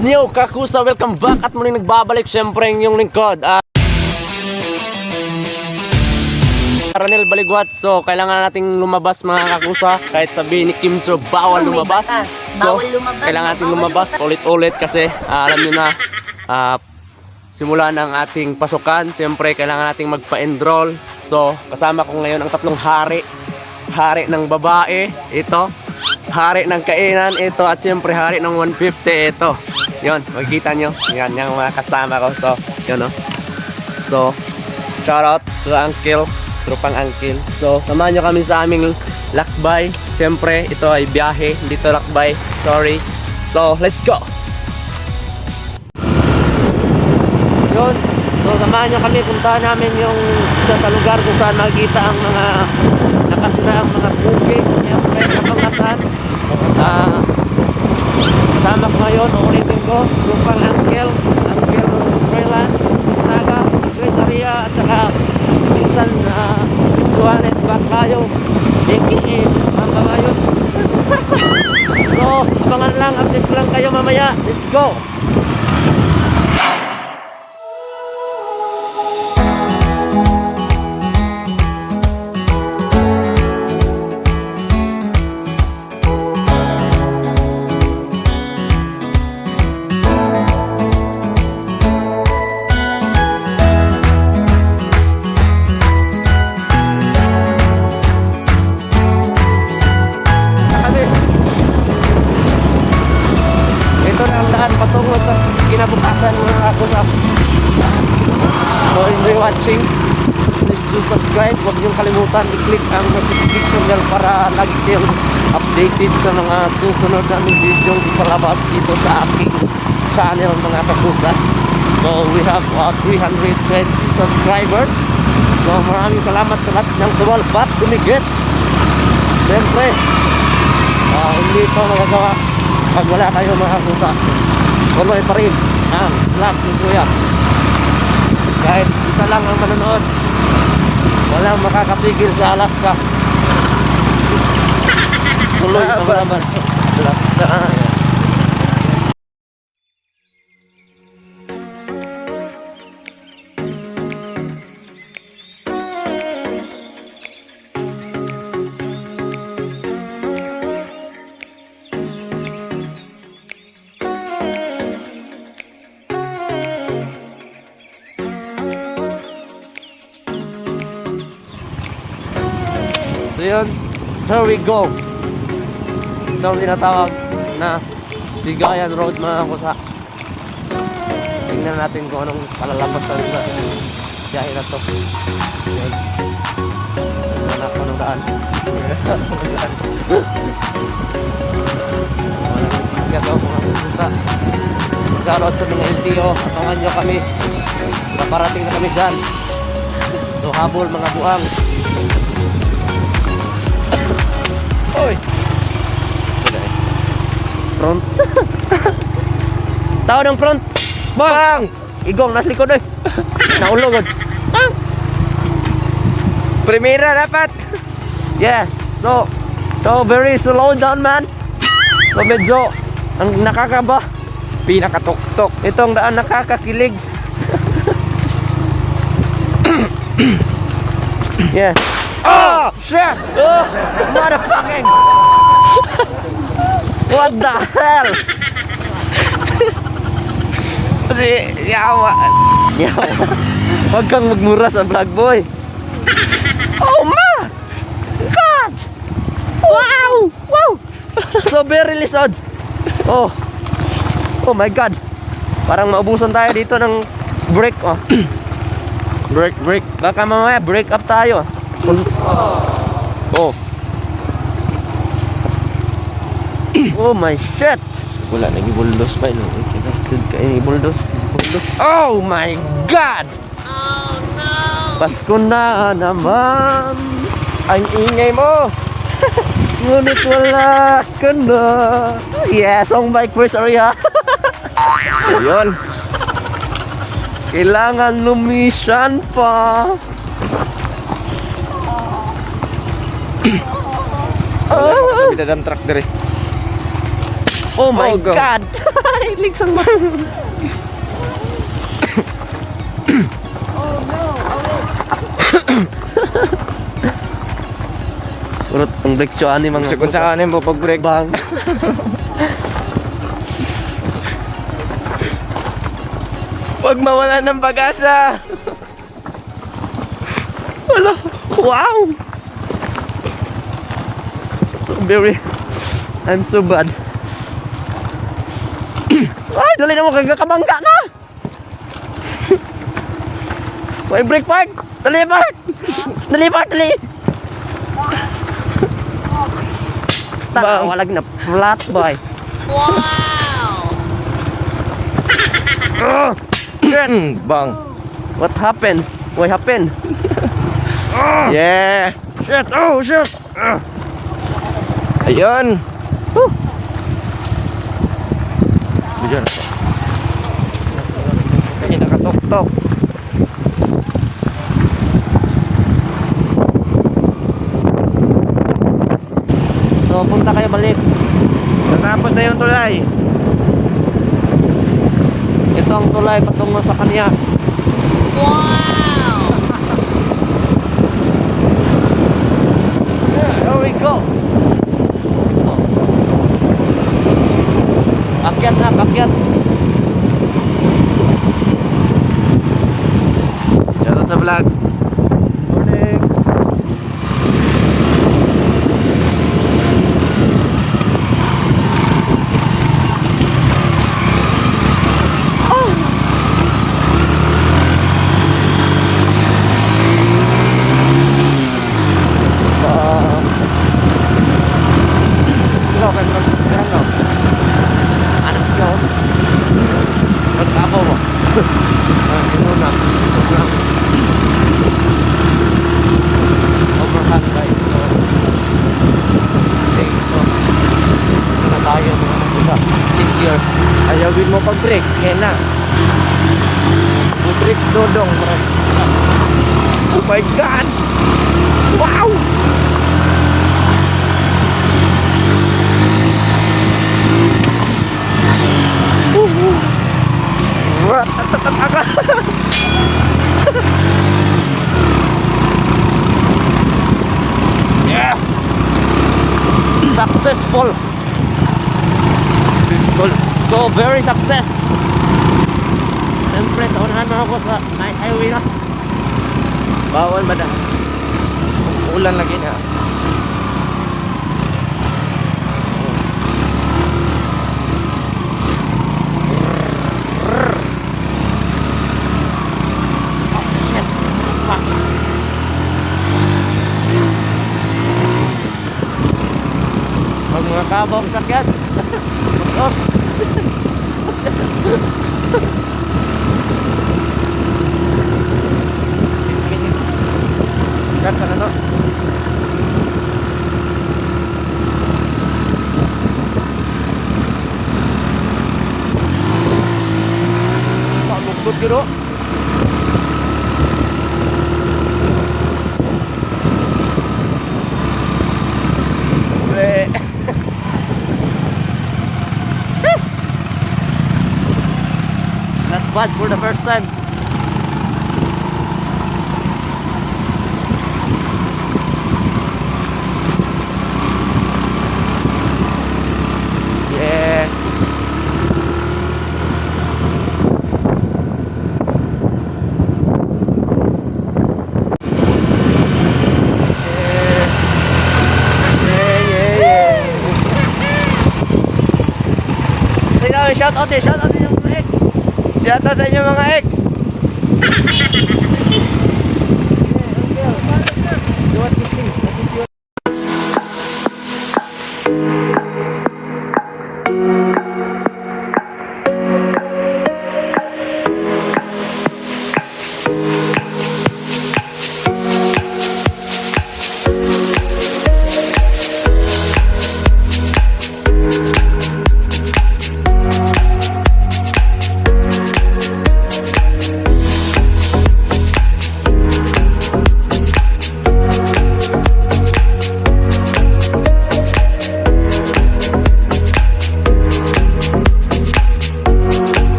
new Kakusa, welcome back at muling nagbabalik syempre yung lingkod Ranel Baligwat. So kailangan nating lumabas mga Kakusa. Kahit sabihin ni Kim Cho bawal lumabas. So kailangan nating lumabas ulit-ulit kasi alam nyo na simula ng ating pasukan. Siyempre kailangan nating magpa-enroll. So kasama ko ngayon ang tatlong hari ng babae, ito hari ng kainan, ito, at siyempre hari ng 150, ito. Yun, makikita nyo. Yan, yung mga kasama ko. So, yun o. So, shout out to Uncle, trupang Uncle. So, samahan nyo kami sa aming lakbay. Siyempre, ito ay biyahe, hindi to lakbay. Sorry. So, let's go! Yun. So, samahan nyo kami. Puntahan namin yung isa sa lugar kung saan makikita ang mga nakasira ang mga bukid. Siyempre, kapangasan. Kasama ko ngayon, uulitin ko, trupang Uncle Freeland, Saga, Great Area, at saka minsan Suarez Baclayo, a.k.a. Mamba ngayon. So, abangan lang, update ko lang kayo mamaya. Let's go! Patungo sa kinabukasan mga Kakusa. So enjoy watching. Please do subscribe. Huwag niyong kalimutan i-click ang notification bell para lagi kayong updated sa mga susunod naming video ipalabas dito sa aking channel mga Kakusa. So we have 320 subscribers. So maraming salamat sa lahat ng sumalpat, tumigit. Siyempre hindi ito magagawa pag wala kayo mga Kakusa. Tuloy pa rin ang vlog ni Kuya. Kahit isa lang ang manonood, walang makakapigil sa Alaska. Tuloy ang laban. Laksa. So yun, here we go. Ito ang tinatawag na Bigayan Road mga Kakusa. Tingnan natin kung anong palalabas sa biyahe na to. Yun. Wala ko ng daan. Walang daw mga Kakusa. Magkaroon sa mga LTO. Atangan nyo kami. Paparating na kami dyan. So habol mga buang. Oy. Front. Tao ng front. Bang. Igong nasa likod eh. Naulog. Bang. Primera dapat. Yeah. So very slow down man. So medyo ang nakakaba. Pinakatuktok. Itong daan nakakakilig. Yeah. Oh, shit! Oh, motherfucking! What the hell? Yawa. Huwag kang magmura sa vlog, boy. Oh my God! Wow! Wow! So very lisod. Oh my God. Parang maubusan tayo dito ng break. Oh. Break. Baka mamaya break up tayo. Oh my shit. Wala lagi buldos pa no. Buldos. Oh my God. Oh no. Pasko na naman. Ang ingay mo. Ngunit wala ka na. Yes, song bike first area. Ayun. Kailangan lumisan pa. Sabi na truck dire. Oh my go. God! Ligsang ba? Urot ang brake choan ni mga Kung saan mo pag-break bang. Huwag mawala ng pag-asa. Wala. Wow! Very... I'm so bad. Ay, dali na mo kagakabangga na! May brake park! Dali park! Dali park, dali! Bang. Walag na flat boy. Oh, shit. Bang. What happened? What happened? Yeah. Shit! Oh, shit! Ayun. Ayun. Ay, nakatok-tok. So, punta kayo balik. Natapos na yung tulay. Ito ang tulay patungo sa kanya. There we go. Pakyat na, pakyat. Shoutout sa vlog. Morning. Overhand guys. So, okay, ito. Ito na tayo mga kapusa. Take care. Ayawin mo pag-break. Kaya na. Break dodong. Oh my God. Wow. Yeah. Successful. Successful. So very success. Siyempre, saunahan mo ako sa night highway na. Bawal ba na? Ulan lagi na. Pag mga kabong sakyan. Tos. Kat sa ano? Pagbukbuk yun o. Not bad for the first time. Yeah. Shout out yung mga ex. Shoutout sa inyo mga ex.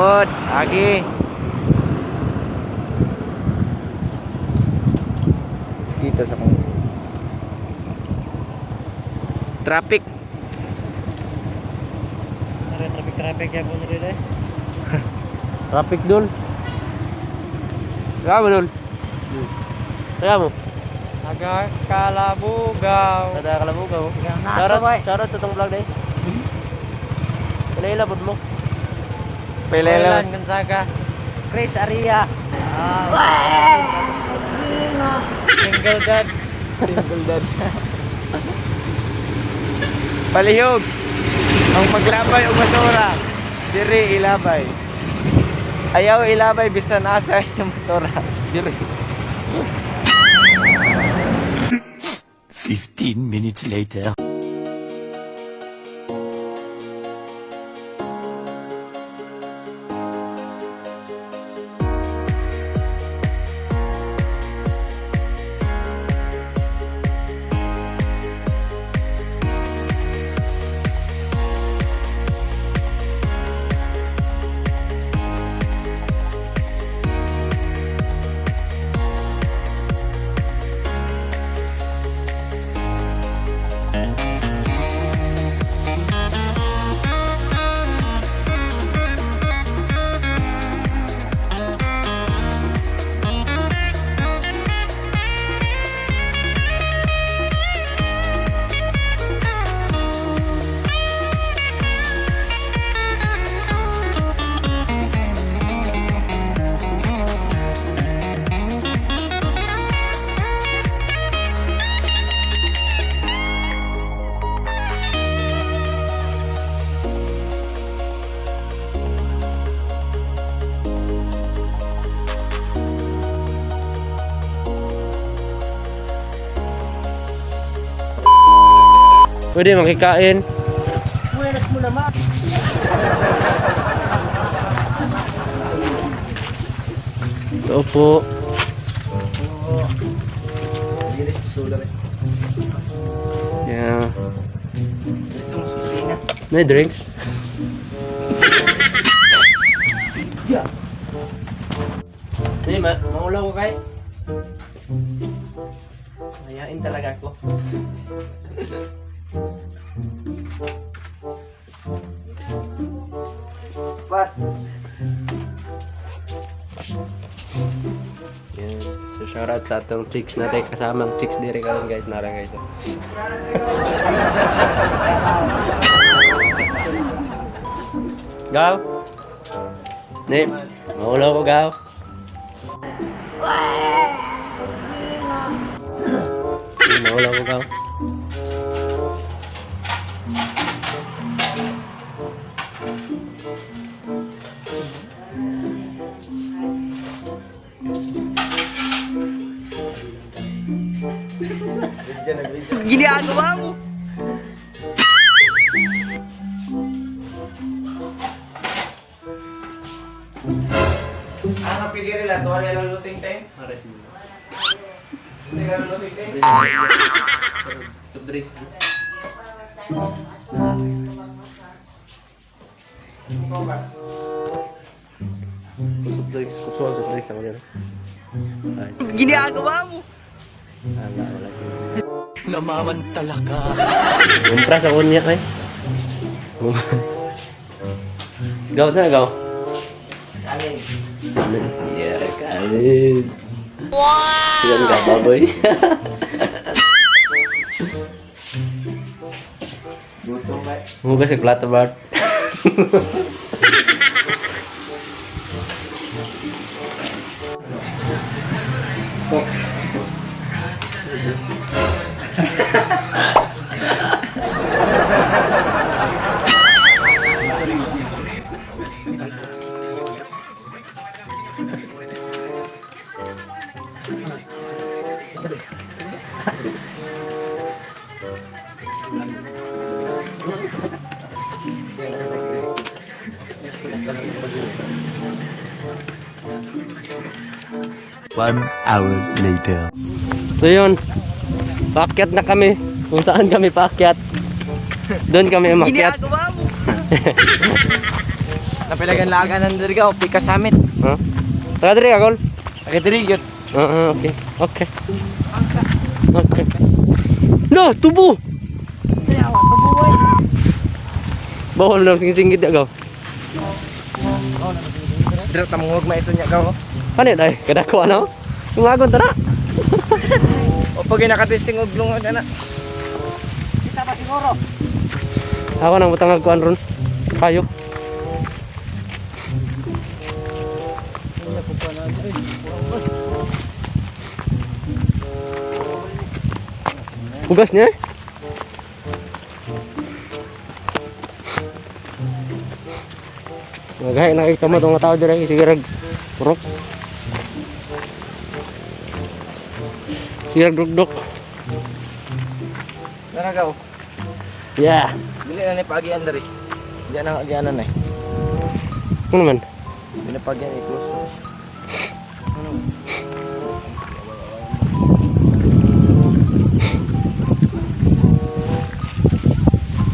Good. Lagi. Kita sa kanya. Traffic. Traffic ya po nila eh. Traffic dul. Kaya mo dul. Kaya mo. Aga Kalabugaw. Kada kalabugaw. Nasa boy. Charot sa tong vlog dai. Palailabot mo. Pailan Gonzaga. Chris Aria. Single dad. Single dad. Palihog. Ang paglabay o basura. Diri ilabay. Ayaw ilabay bisan asa yung basura. Diri. 15 minutes later. Pwede makikain. Buenas mo naman. So po. Yeah. May drinks? Hindi, maulaw ko kay. Mayain talaga ako. What? Yan. So shoutout sa atong chicks natin. Kasamang chicks diri karon guys. Nara guys. Gaw? Ni, maulaw ko gaw. Maulaw ko gaw. Ginagawa mo. Ang kapigiri lang, tuwa nila luting time. Hindi ka luting time. Soft drinks. Soft drinks. Kusuan soft drinks ako dyan. Ginagawa mo. Wala siya. Namamantala ka. Kumpra sa kunya kay. Gaw na gaw. Alin. Yeah, kalin. Wow. Yan ka baboy. Gutom ba? Hugas sa plato Bart. One hour later. So yun, paakyat na kami. Kung saan kami paakyat, doon kami umakyat. Ginagawa mo. Napilagan-lagan ng dirigaw, Pika Summit. Ha? Taga diri agol. Nagdirigyot. Okay. Okay. Okay. No, tubo. Kaya ako, tubuhay. Bawal na singit agaw. Dira tamungog maiso niya gaw. Ano dai? Kadako ano? Tungagon tara. O pag nakatesting og lungod ana. Kita pa siguro. Ako nang butang kuan ron. Kayo. Hugas niya eh. Nagay nakita mo itong tao dira sigurag purok. Sigurag dugdok. Dara gaw. Yeah. Dili na ni pagian diri. Di na agianan eh. Ano naman? Dili pagian i-close.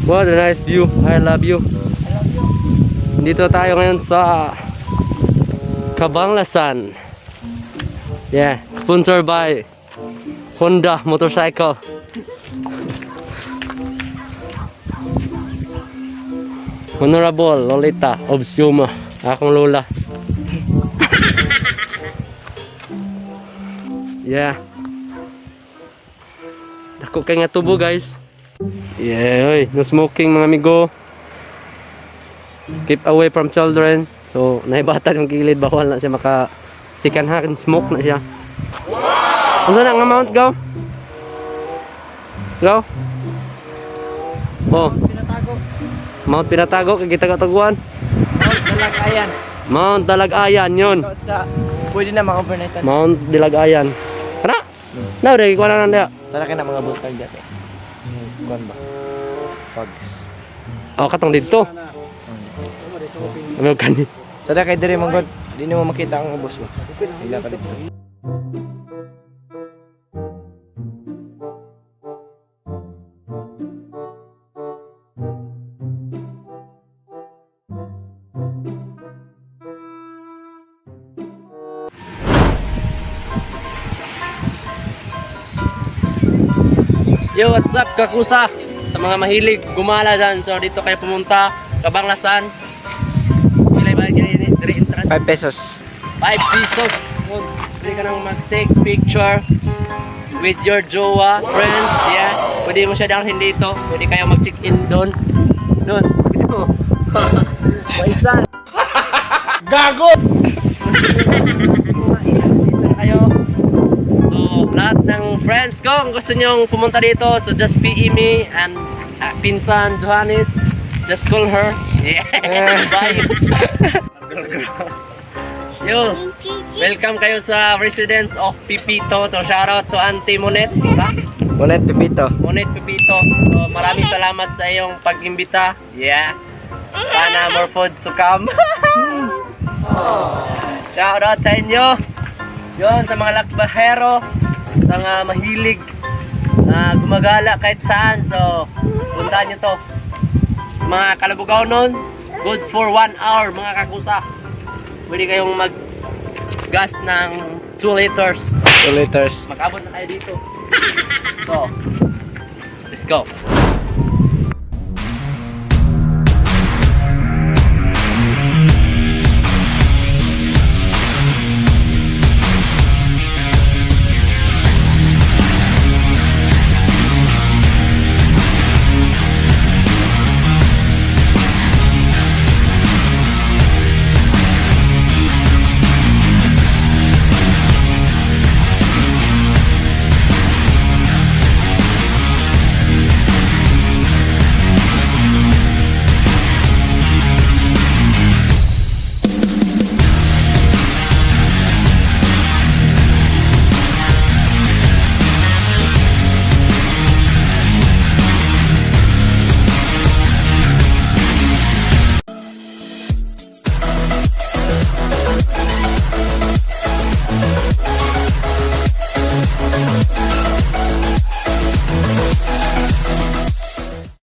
What a nice view. I love you. Dito tayo ngayon sa Cabanglasan. Yeah, sponsored by Honda Motorcycle. Honorable Lolita Obsiuma, akong lola. Yeah. Dako kay nga tubo guys. Yeah, oy, no smoking mga amigo. Keep away from children. So, naibatan yung gilid, bawal na siya maka second hand smoke na siya. Ano na nga mount go? Go? Oh, Pinatago. Mount Pinatago kay kita kataguan. Dalagayan. Mount Dalagayan yun. Sa pwede na maka-overnightan. Mount Dalagayan. Kana? Na dai ko na nanda. Tara ka na mga buntag dati. Kuan ba? Fogs. Oh, katong dito. Ano kani? Sada kay diri mong god. Di mo makita ang ubos mo. Hila ka dito. Yo, what's up kakusa? Sa mga mahilig gumala dyan, so dito kayo pumunta, Cabanglasan. Ilay ba yung entrance? 5 pesos. 5 pesos. Pwede ka nang mag-take picture with your jowa, friends, yeah. Pwede mo siya dalhin dito. Pwede kayo mag-check-in doon. Doon, dito. Paisan. Gago! Dito kayo. So, lahat ng friends ko, kung gusto nyong pumunta dito, so just PM me and Pinsan Johannes. Just call her. Yeah. Bye. Yo, welcome kayo sa residence of Pipito. So, shoutout to Auntie Monet. Ulit pipito. Monet Pipito. So, maraming salamat sa iyong pag-imbita. Yeah. Sana more foods to come. Shoutout sa inyo. Yun, sa mga lakbahero, sa mga mahilig gumagala kahit saan. So, puntahan nyo to. Mga kalabugaw nun, good for 1 hour mga kakusa. Pwede kayong mag-gas ng 2 liters. 2 liters. Makabot na tayo dito. So, let's go.